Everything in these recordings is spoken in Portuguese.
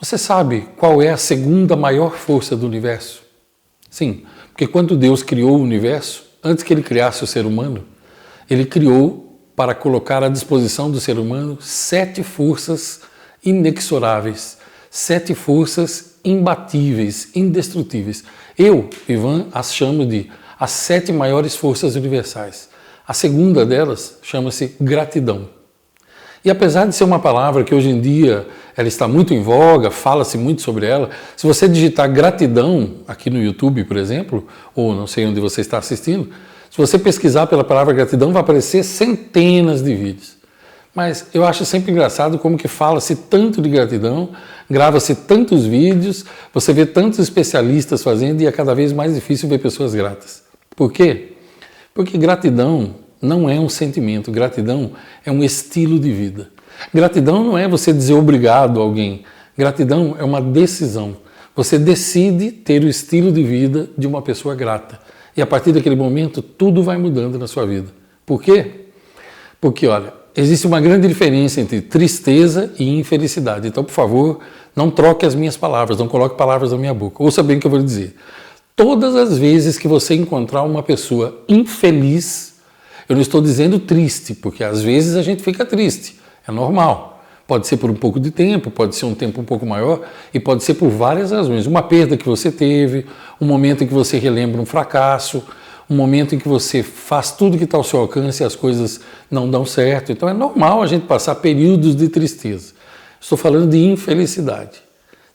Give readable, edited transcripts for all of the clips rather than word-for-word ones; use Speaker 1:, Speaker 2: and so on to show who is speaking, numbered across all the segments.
Speaker 1: Você sabe qual é a segunda maior força do universo? Sim, porque quando Deus criou o universo, antes que ele criasse o ser humano, ele criou para colocar à disposição do ser humano 7 forças inexoráveis, 7 forças imbatíveis, indestrutíveis. Eu, Ivan, as chamo de as 7 maiores forças universais. A segunda delas chama-se gratidão. E apesar de ser uma palavra que hoje em dia ela está muito em voga, fala-se muito sobre ela, se você digitar gratidão aqui no YouTube, por exemplo, ou não sei onde você está assistindo, se você pesquisar pela palavra gratidão, vai aparecer centenas de vídeos. Mas eu acho sempre engraçado como que fala-se tanto de gratidão, grava-se tantos vídeos, você vê tantos especialistas fazendo e é cada vez mais difícil ver pessoas gratas. Por quê? Porque gratidão não é um sentimento, gratidão é um estilo de vida. Gratidão não é você dizer obrigado a alguém, gratidão é uma decisão. Você decide ter o estilo de vida de uma pessoa grata. E a partir daquele momento, tudo vai mudando na sua vida. Por quê? Porque, olha, existe uma grande diferença entre tristeza e infelicidade. Então, por favor, não troque as minhas palavras, não coloque palavras na minha boca. Ouça bem o que eu vou lhe dizer. Todas as vezes que você encontrar uma pessoa infeliz, eu não estou dizendo triste, porque às vezes a gente fica triste, é normal. Pode ser por um pouco de tempo, pode ser um tempo um pouco maior e pode ser por várias razões. Uma perda que você teve, um momento em que você relembra um fracasso, um momento em que você faz tudo que está ao seu alcance e as coisas não dão certo. Então é normal a gente passar períodos de tristeza. Estou falando de infelicidade.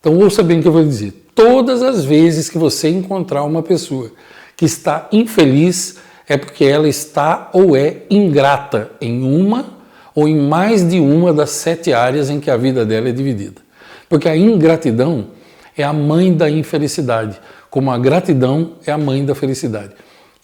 Speaker 1: Então ouça bem o que eu vou dizer. Todas as vezes que você encontrar uma pessoa que está infeliz, é porque ela está ou é ingrata em uma ou em mais de uma das 7 áreas em que a vida dela é dividida. Porque a ingratidão é a mãe da infelicidade, como a gratidão é a mãe da felicidade.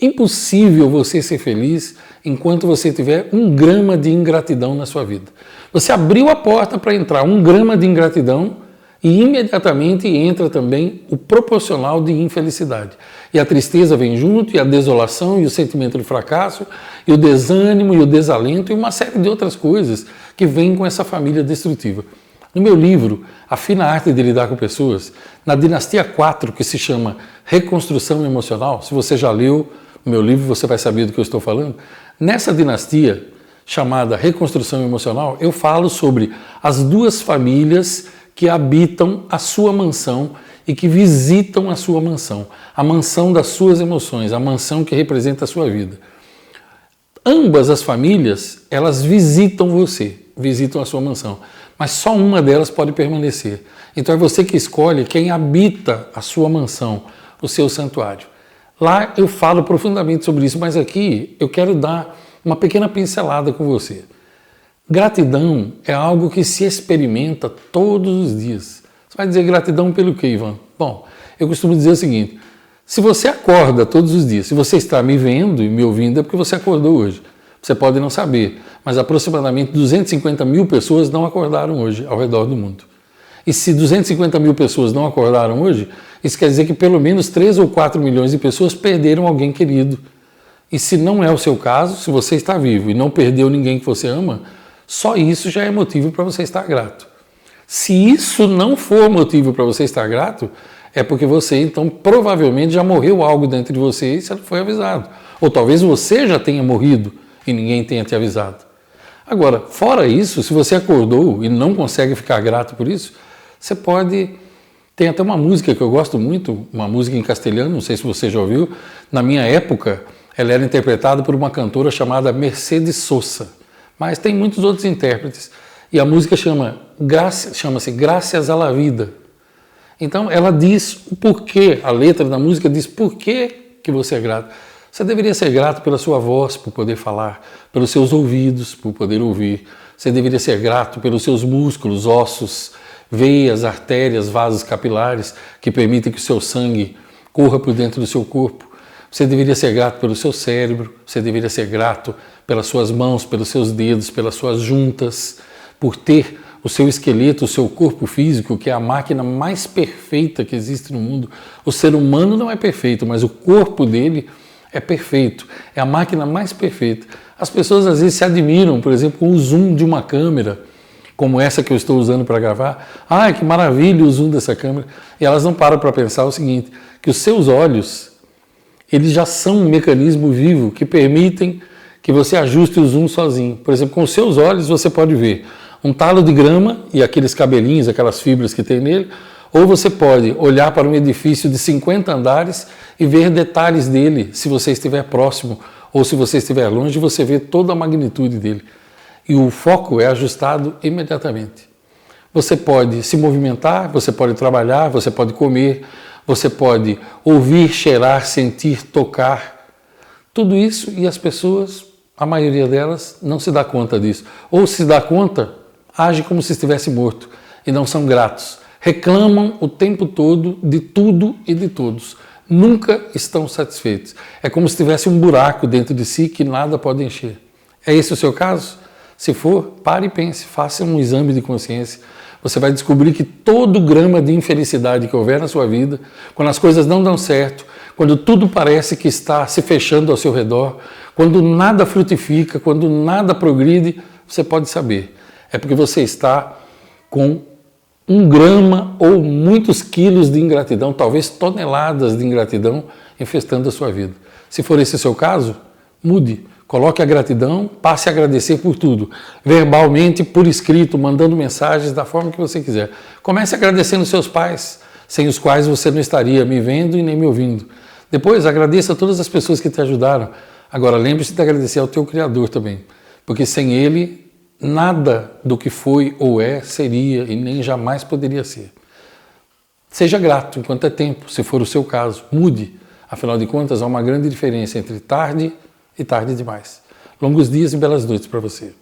Speaker 1: Impossível você ser feliz enquanto você tiver 1 grama de ingratidão na sua vida. Você abriu a porta para entrar 1 grama de ingratidão e imediatamente entra também o proporcional de infelicidade. E a tristeza vem junto, e a desolação, e o sentimento de fracasso, e o desânimo, e o desalento, e uma série de outras coisas que vêm com essa família destrutiva. No meu livro, A Fina Arte de Lidar com Pessoas, na dinastia 4, que se chama Reconstrução Emocional, se você já leu o meu livro, você vai saber do que eu estou falando. Nessa dinastia, chamada Reconstrução Emocional, eu falo sobre as 2 famílias que habitam a sua mansão e que visitam a sua mansão, a mansão das suas emoções, a mansão que representa a sua vida. Ambas as famílias, elas visitam você, visitam a sua mansão, mas só uma delas pode permanecer. Então é você que escolhe quem habita a sua mansão, o seu santuário. Lá eu falo profundamente sobre isso, mas aqui eu quero dar uma pequena pincelada com você. Gratidão é algo que se experimenta todos os dias. Você vai dizer gratidão pelo quê, Ivan? Bom, eu costumo dizer o seguinte, se você acorda todos os dias, se você está me vendo e me ouvindo, é porque você acordou hoje. Você pode não saber, mas aproximadamente 250 mil pessoas não acordaram hoje ao redor do mundo. E se 250 mil pessoas não acordaram hoje, isso quer dizer que pelo menos 3 ou 4 milhões de pessoas perderam alguém querido. E se não é o seu caso, se você está vivo e não perdeu ninguém que você ama, só isso já é motivo para você estar grato. Se isso não for motivo para você estar grato, é porque você, então, provavelmente já morreu algo dentro de você e você não foi avisado. Ou talvez você já tenha morrido e ninguém tenha te avisado. Agora, fora isso, se você acordou e não consegue ficar grato por isso, você pode... Tem até uma música que eu gosto muito, uma música em castelhano, não sei se você já ouviu. Na minha época, ela era interpretada por uma cantora chamada Mercedes Sosa. Mas tem muitos outros intérpretes. E a música chama-se Graças à la Vida. Então ela diz o porquê, a letra da música diz por que você é grato. Você deveria ser grato pela sua voz, por poder falar, pelos seus ouvidos, por poder ouvir. Você deveria ser grato pelos seus músculos, ossos, veias, artérias, vasos capilares, que permitem que o seu sangue corra por dentro do seu corpo. Você deveria ser grato pelo seu cérebro, você deveria ser grato pelas suas mãos, pelos seus dedos, pelas suas juntas, por ter o seu esqueleto, o seu corpo físico, que é a máquina mais perfeita que existe no mundo. O ser humano não é perfeito, mas o corpo dele é perfeito, é a máquina mais perfeita. As pessoas às vezes se admiram, por exemplo, com o zoom de uma câmera, como essa que eu estou usando para gravar. Ah, que maravilha o zoom dessa câmera. E elas não param para pensar o seguinte, que os seus olhos, eles já são um mecanismo vivo que permitem que você ajuste o zoom sozinho. Por exemplo, com os seus olhos você pode ver um talo de grama e aqueles cabelinhos, aquelas fibras que tem nele, ou você pode olhar para um edifício de 50 andares e ver detalhes dele, se você estiver próximo ou se você estiver longe, você vê toda a magnitude dele. E o foco é ajustado imediatamente. Você pode se movimentar, você pode trabalhar, você pode comer, você pode ouvir, cheirar, sentir, tocar. Tudo isso e as pessoas, a maioria delas, não se dá conta disso. Ou se dá conta, age como se estivesse morto e não são gratos. Reclamam o tempo todo de tudo e de todos. Nunca estão satisfeitos. É como se tivesse um buraco dentro de si que nada pode encher. É esse o seu caso? Se for, pare e pense, faça um exame de consciência. Você vai descobrir que todo grama de infelicidade que houver na sua vida, quando as coisas não dão certo, quando tudo parece que está se fechando ao seu redor, quando nada frutifica, quando nada progride, você pode saber. É porque você está com 1 grama ou muitos quilos de ingratidão, talvez toneladas de ingratidão infestando a sua vida. Se for esse o seu caso, mude. Coloque a gratidão, passe a agradecer por tudo, verbalmente, por escrito, mandando mensagens da forma que você quiser. Comece agradecendo seus pais, sem os quais você não estaria me vendo e nem me ouvindo. Depois, agradeça a todas as pessoas que te ajudaram. Agora, lembre-se de agradecer ao teu Criador também, porque sem Ele, nada do que foi ou é, seria e nem jamais poderia ser. Seja grato enquanto é tempo, se for o seu caso. Mude. Afinal de contas, há uma grande diferença entre tarde e tarde demais. Longos dias e belas noites para você.